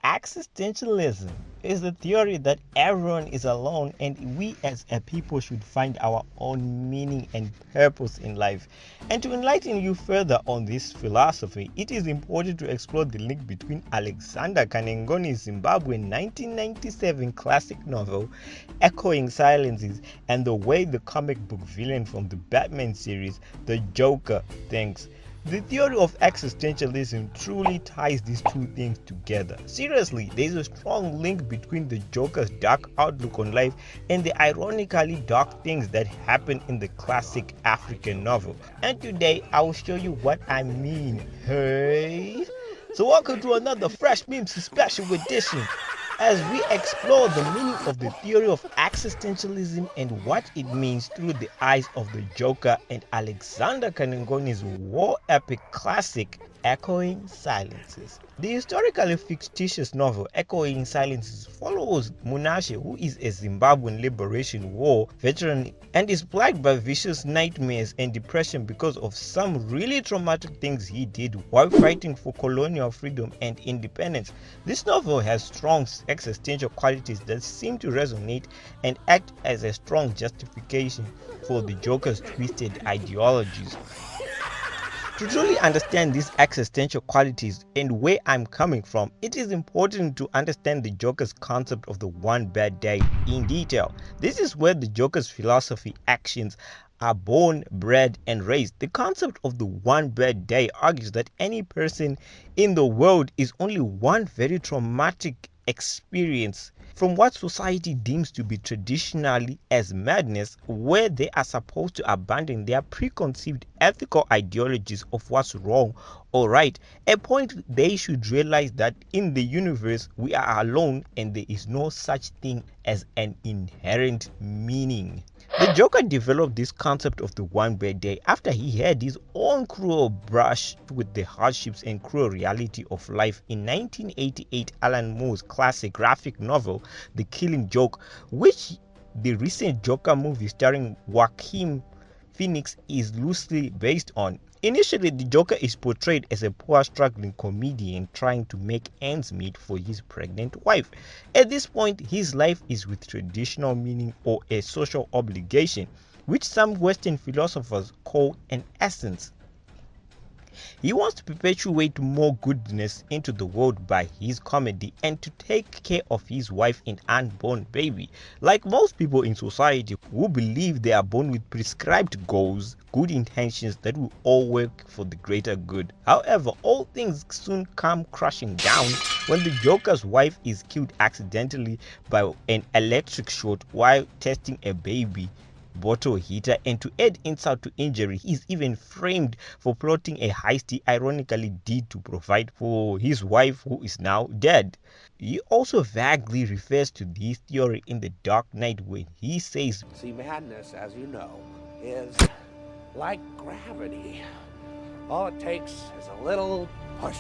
Existentialism is the theory that everyone is alone and we as a people should find our own meaning and purpose in life. And to enlighten you further on this philosophy, it is important to explore the link between Alexander Kanengoni's Zimbabwean 1997 classic novel, Echoing Silences, and the way the comic book villain from the Batman series, the Joker, thinks. The theory of existentialism truly ties these two things together. Seriously, there is a strong link between the Joker's dark outlook on life and the ironically dark things that happen in the classic African novel. And today I will show you what I mean. Hey! So welcome to another Fresh Memes special edition as we explore the meaning of the theory of existentialism and what it means through the eyes of the Joker and Alexander Kanengoni's war epic classic, Echoing Silences. The historically fictitious novel Echoing Silences follows Munashe, who is a Zimbabwean liberation war veteran and is plagued by vicious nightmares and depression because of some really traumatic things he did while fighting for colonial freedom and independence. This novel has strong existential qualities that seem to resonate and act as a strong justification for the Joker's twisted ideologies. To truly understand these existential qualities and where I'm coming from, it is important to understand the Joker's concept of the one bad day in detail. This is where the Joker's philosophy actions are born, bred, and raised. The concept of the one bad day argues that any person in the world is only one very traumatic experience from what society deems to be traditionally as madness, where they are supposed to abandon their preconceived ethical ideologies of what's wrong or right, a point they should realize that in the universe we are alone and there is no such thing as an inherent meaning. The Joker developed this concept of the one bad day after he had his own cruel brush with the hardships and cruel reality of life in 1988 Alan Moore's classic graphic novel, The Killing Joke, which the recent Joker movie starring Joaquin Phoenix is loosely based on. Initially, the Joker is portrayed as a poor, struggling comedian trying to make ends meet for his pregnant wife. At this point, his life is with traditional meaning or a social obligation, which some Western philosophers call an essence. He wants to perpetuate more goodness into the world by his comedy and to take care of his wife and unborn baby. Like most people in society who believe they are born with prescribed goals, good intentions that will all work for the greater good. However, all things soon come crashing down when the Joker's wife is killed accidentally by an electric short while testing a baby bottle heater, and to add insult to injury, he is even framed for plotting a heist he ironically did to provide for his wife who is now dead. He also vaguely refers to this theory in The Dark Knight when he says, "See, madness, as you know, is like gravity. All it takes is a little push."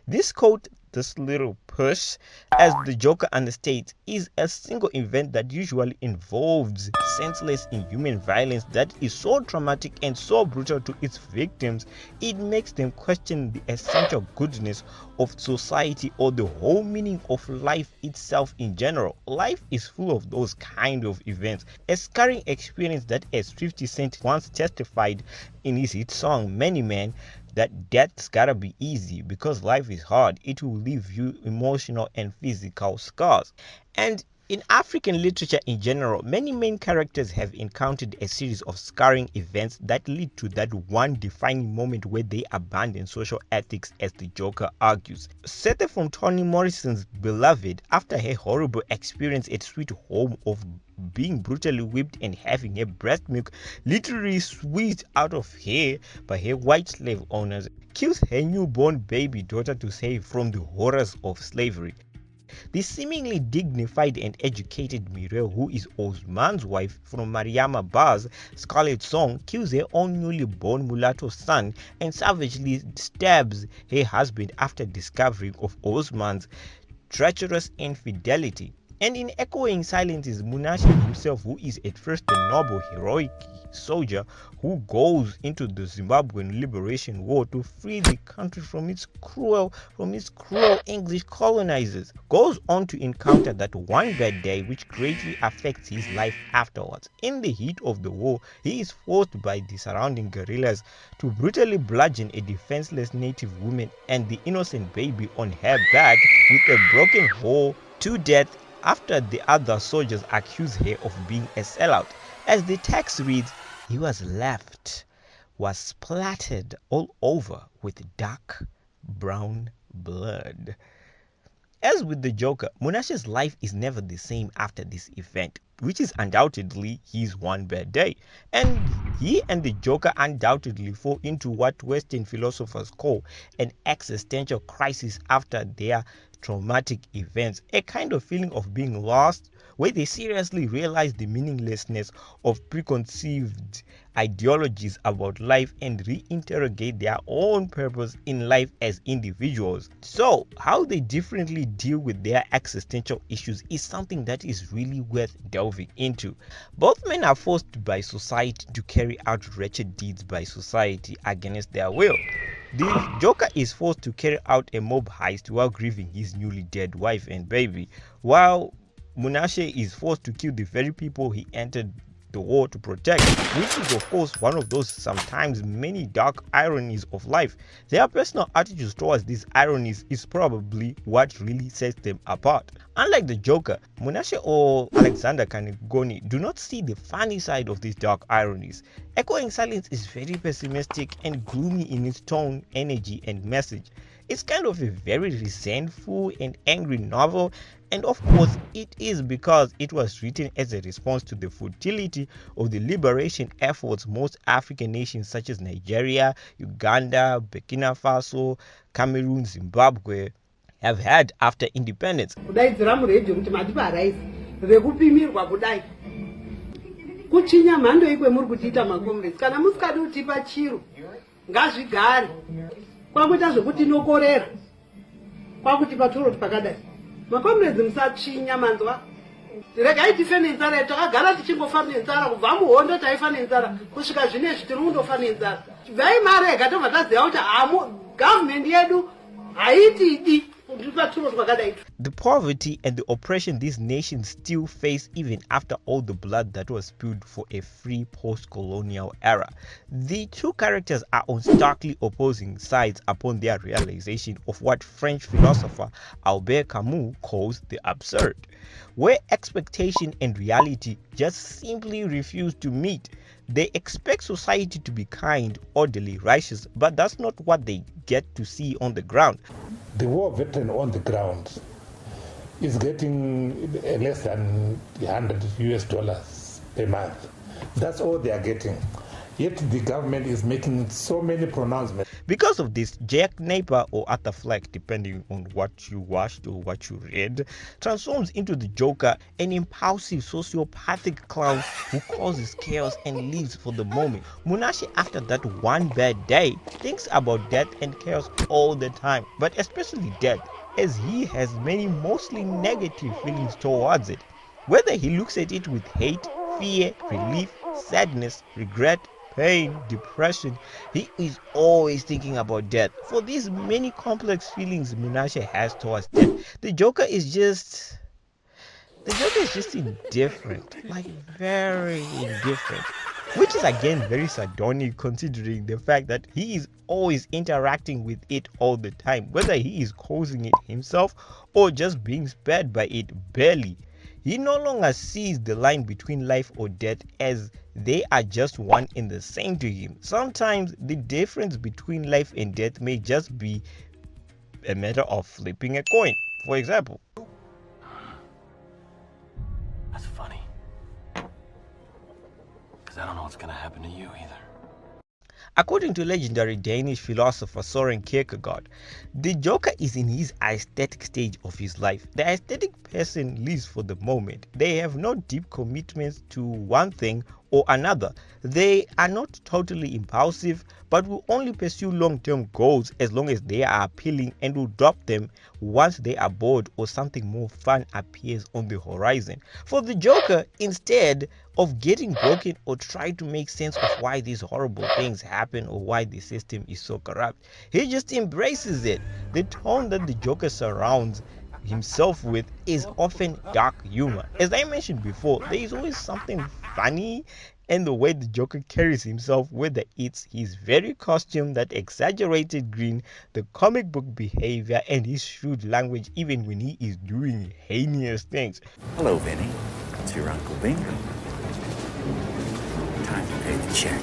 This quote, this little push, as the Joker understates, is a single event that usually involves senseless inhuman violence that is so traumatic and so brutal to its victims, it makes them question the essential goodness of society or the whole meaning of life itself in general. Life is full of those kind of events. A scarring experience that, as 50 Cent once testified in his hit song Many Men, that death's gotta be easy because life is hard. It will leave you emotional and physical scars. And in African literature in general, many main characters have encountered a series of scarring events that lead to that one defining moment where they abandon social ethics, as the Joker argues. Sethe from Toni Morrison's Beloved, after her horrible experience at Sweet Home of being brutally whipped and having her breast milk literally squeezed out of her by her white slave owners, kills her newborn baby daughter to save from the horrors of slavery. The seemingly dignified and educated Mireille, who is Osman's wife from Mariama Bar's Scarlet Song, kills her own newly born mulatto son and savagely stabs her husband after discovering of Osman's treacherous infidelity. And in echoing silences, Munashe himself, who is at first a noble, heroic soldier who goes into the Zimbabwean Liberation War to free the country from its cruel English colonizers, goes on to encounter that one bad day which greatly affects his life afterwards. In the heat of the war, he is forced by the surrounding guerrillas to brutally bludgeon a defenseless native woman and the innocent baby on her back with a broken hoe to death after the other soldiers accuse her of being a sellout. As the text reads, he was splattered all over with dark brown blood. As with the Joker, Munashe's life is never the same after this event, which is undoubtedly his one bad day. And he and the Joker undoubtedly fall into what Western philosophers call an existential crisis after their traumatic events, a kind of feeling of being lost where they seriously realize the meaninglessness of preconceived ideologies about life and reinterrogate their own purpose in life as individuals. So, how they differently deal with their existential issues is something that is really worth delving into. Both men are forced by society to carry out wretched deeds by society against their will. The Joker is forced to carry out a mob heist while grieving his newly dead wife and baby, while Munashe is forced to kill the very people he entered the war to protect, which is of course one of those sometimes many dark ironies of life. Their personal attitudes towards these ironies is probably what really sets them apart. Unlike the Joker, Munashe or Alexander Kanengoni do not see the funny side of these dark ironies. Echoing Silence is very pessimistic and gloomy in its tone, energy, and message. It's kind of a very resentful and angry novel, and of course it is because it was written as a response to the futility of the liberation efforts most African nations such as Nigeria, Uganda, Burkina Faso, Cameroon, Zimbabwe have had after independence. Kuchinya mhando ikwe muri kuchiita makomrades kana musikadi kutipa chiro ngazvigare kwakuita zvekuti nokorera kwakutipa turo pakadai makomrades musachinya manzwa regai tife nenzara takagara tichingofa nenzara kubva muhondo taifa nenzara kusvika zvinezvi tiri kundofa nenzara bvai marega tobva taziva kuti gavhumendi yedu haitidi. The poverty and the oppression these nations still face even after all the blood that was spilled for a free post-colonial era. The two characters are on starkly opposing sides upon their realization of what French philosopher Albert Camus calls the absurd, where expectation and reality just simply refuse to meet. They expect society to be kind, orderly, righteous, but that's not what they get to see on the ground. The war veteran on the ground is getting less than $100 per month. That's all they are getting. Yet the government is making so many pronouncements. Because of this, Jack Napier or Arthur Fleck, depending on what you watched or what you read, transforms into the Joker, an impulsive sociopathic clown who causes chaos and lives for the moment. Munashe, after that one bad day, thinks about death and chaos all the time, but especially death, as he has many mostly negative feelings towards it. Whether he looks at it with hate, fear, relief, sadness, regret, pain, depression, he is always thinking about death. For these many complex feelings Munashe has towards death, the Joker is just indifferent, like very indifferent, which is again very sardonic considering the fact that he is always interacting with it all the time, whether he is causing it himself or just being spared by it barely. He no longer sees the line between life or death as they are just one and the same to him. Sometimes the difference between life and death may just be a matter of flipping a coin. For example, that's funny, because I don't know what's gonna happen to you either. According to legendary Danish philosopher Søren Kierkegaard, the Joker is in his aesthetic stage of his life. The aesthetic person lives for the moment. They have no deep commitments to one thing or another. They are not totally impulsive, but will only pursue long-term goals as long as they are appealing, and will drop them once they are bored or something more fun appears on the horizon. For the Joker, instead of getting broken or try to make sense of why these horrible things happen or why the system is so corrupt, he just embraces it. The tone that the Joker surrounds himself with is often dark humor. As I mentioned before, there is always something funny in the way the Joker carries himself, whether it's his very costume, that exaggerated grin, the comic book behavior, and his shrewd language even when he is doing heinous things. Hello, Vinny. It's your Uncle Bingo. Time to pay the check.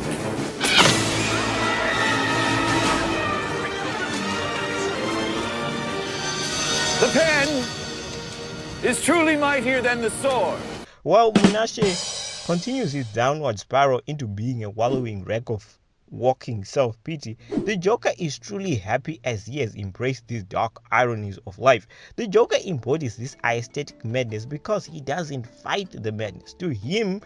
The pen is truly mightier than the sword. While Munashe continues his downward spiral into being a wallowing wreck of walking self-pity, the Joker is truly happy as he has embraced these dark ironies of life. The Joker embodies this aesthetic madness because he doesn't fight the madness. To him,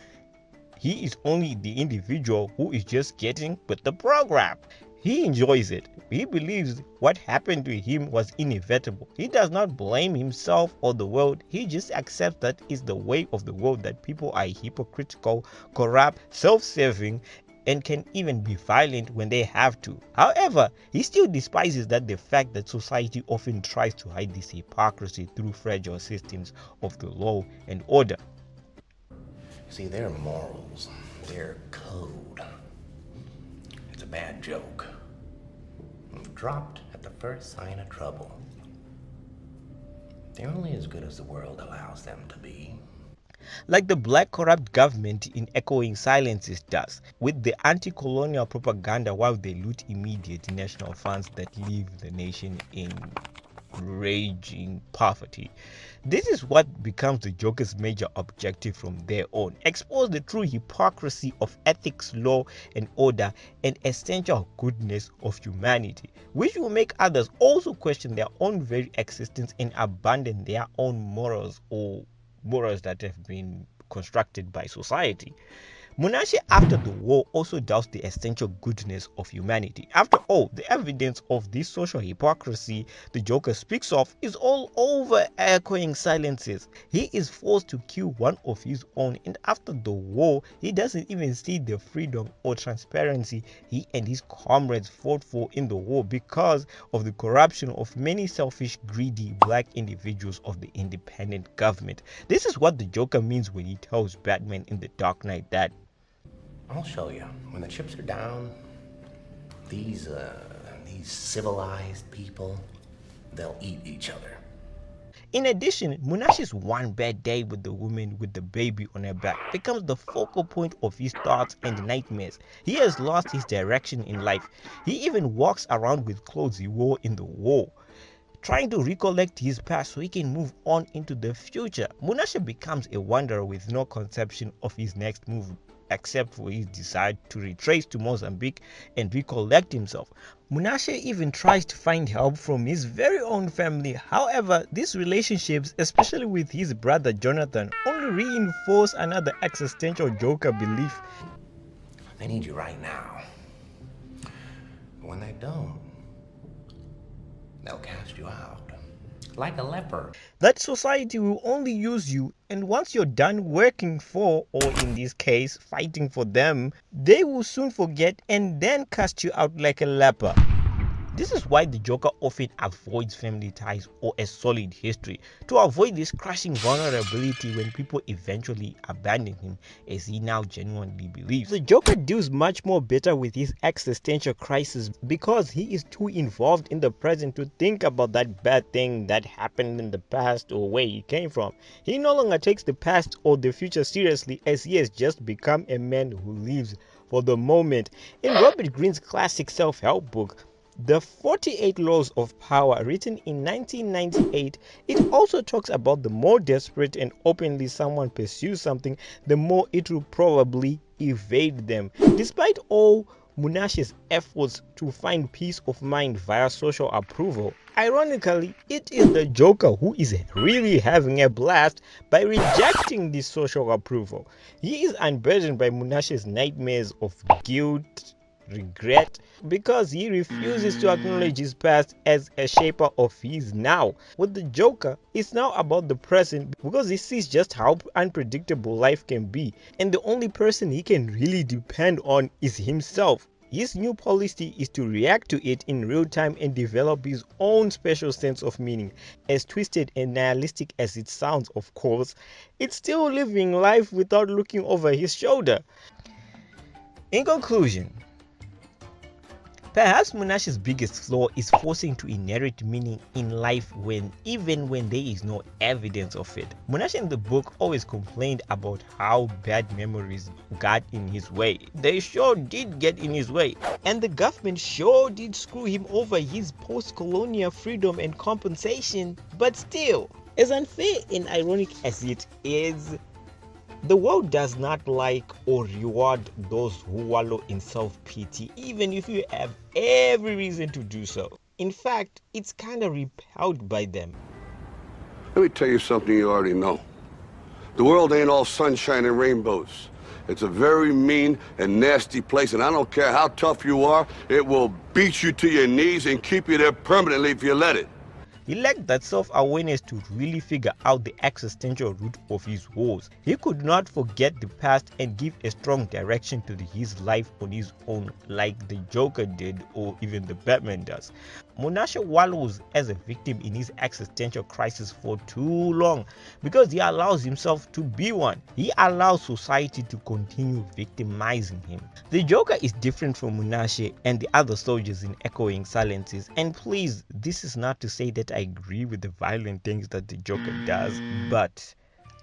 he is only the individual who is just getting with the program. He enjoys it. He believes what happened to him was inevitable. He does not blame himself or the world. He just accepts that it's the way of the world, that people are hypocritical, corrupt, self-serving, and can even be violent when they have to. However, he still despises the fact that society often tries to hide this hypocrisy through fragile systems of the law and order. See, their morals, their code, it's a bad joke. Dropped at the first sign of trouble. They're only as good as the world allows them to be. Like the black corrupt government in Echoing Silences does, with the anti-colonial propaganda while they loot immediate national funds that leave the nation in raging poverty. This is what becomes the Joker's major objective from there on: expose the true hypocrisy of ethics, law and order, and essential goodness of humanity, which will make others also question their own very existence and abandon their own morals, or morals that have been constructed by society. Munashe after the war also doubts the essential goodness of humanity. After all, the evidence of this social hypocrisy the Joker speaks of is all over Echoing Silences. He is forced to kill one of his own, and after the war, he doesn't even see the freedom or transparency he and his comrades fought for in the war because of the corruption of many selfish, greedy black individuals of the independent government. This is what the Joker means when he tells Batman in The Dark Knight that, I'll show you. When the chips are down, these civilized people, they'll eat each other. In addition, Munashe's one bad day with the woman with the baby on her back becomes the focal point of his thoughts and nightmares. He has lost his direction in life. He even walks around with clothes he wore in the war, trying to recollect his past so he can move on into the future. Munashe becomes a wanderer with no conception of his next move, except for his desire to retrace to Mozambique and recollect himself. Munashe even tries to find help from his very own family. However, these relationships, especially with his brother Jonathan, only reinforce another existential Joker belief. They need you right now. When they don't, they'll cast you out. Like a leper. That society will only use you, and once you're done working for, or in this case, fighting for them, they will soon forget and then cast you out like a leper. This is why the Joker often avoids family ties or a solid history, to avoid this crushing vulnerability when people eventually abandon him, as he now genuinely believes. The Joker deals much more better with his existential crisis because he is too involved in the present to think about that bad thing that happened in the past or where he came from. He no longer takes the past or the future seriously, as he has just become a man who lives for the moment. In Robert Greene's classic self-help book, The 48 Laws of Power, written in 1998, it also talks about the more desperate and openly someone pursues something, the more it will probably evade them. Despite all Munashe's efforts to find peace of mind via social approval, ironically, it is the Joker who is really having a blast by rejecting this social approval. He is unburdened by Munashe's nightmares of guilt, regret, because he refuses to acknowledge his past as a shaper of his now. With the Joker, it's now about the present because he sees just how unpredictable life can be, and the only person he can really depend on is himself. His new policy is to react to it in real time and develop his own special sense of meaning. As twisted and nihilistic as it sounds, of course, it's still living life without looking over his shoulder. In conclusion, perhaps Munashe's biggest flaw is forcing to inherit meaning in life even when there is no evidence of it. Munashe in the book always complained about how bad memories got in his way. They sure did get in his way. And the government sure did screw him over his post-colonial freedom and compensation. But still, as unfair and ironic as it is, the world does not like or reward those who wallow in self-pity, even if you have every reason to do so. In fact, it's kind of repelled by them. Let me tell you something you already know. The world ain't all sunshine and rainbows. It's a very mean and nasty place, and I don't care how tough you are, it will beat you to your knees and keep you there permanently if you let it. He lacked that self-awareness to really figure out the existential root of his woes. He could not forget the past and give a strong direction to his life on his own, like the Joker did or even the Batman does. Munashe wallows as a victim in his existential crisis for too long because he allows himself to be one. He allows society to continue victimizing him. The Joker is different from Munashe and the other soldiers in Echoing Silences, and please, this is not to say that I agree with the violent things that the Joker does, but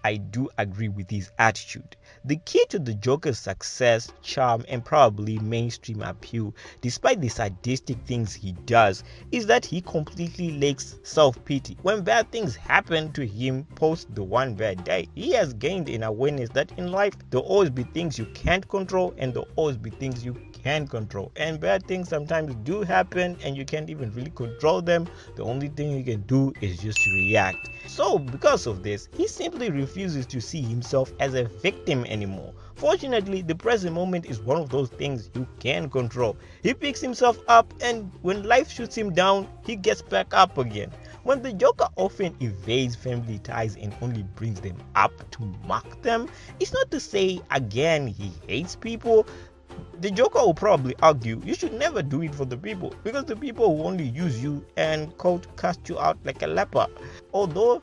I do agree with his attitude. The key to the Joker's success, charm, and probably mainstream appeal, despite the sadistic things he does, is that he completely lacks self-pity. When bad things happen to him post the one bad day, he has gained an awareness that in life there will always be things you can't control and there will always be things you can control. And bad things sometimes do happen and you can't even really control them. The only thing you can do is just react. So because of this, he simply refuses to see himself as a victim anymore. Fortunately, the present moment is one of those things you can control. He picks himself up, and when life shoots him down, he gets back up again. When the Joker often evades family ties and only brings them up to mock them, it's not to say again he hates people. The Joker will probably argue you should never do it for the people because the people will only use you and quote cast you out like a leper. Although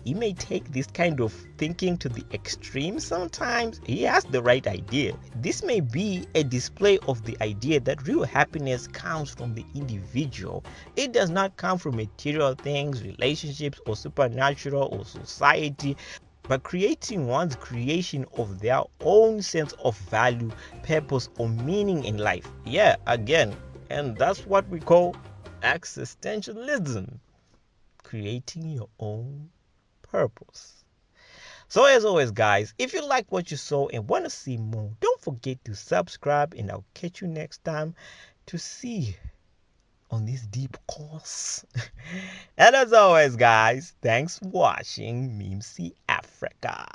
he may take this kind of thinking to the extreme sometimes, he has the right idea. This may be a display of the idea that real happiness comes from the individual. It does not come from material things, relationships, or supernatural or society, but creating one's creation of their own sense of value, purpose, or meaning in life. Yeah, again, and that's what we call existentialism. Creating your own purpose. So as always guys, if you like what you saw and want to see more, don't forget to subscribe, and I'll catch you next time to see on this deep course. And as always guys, thanks for watching Meme See Africa.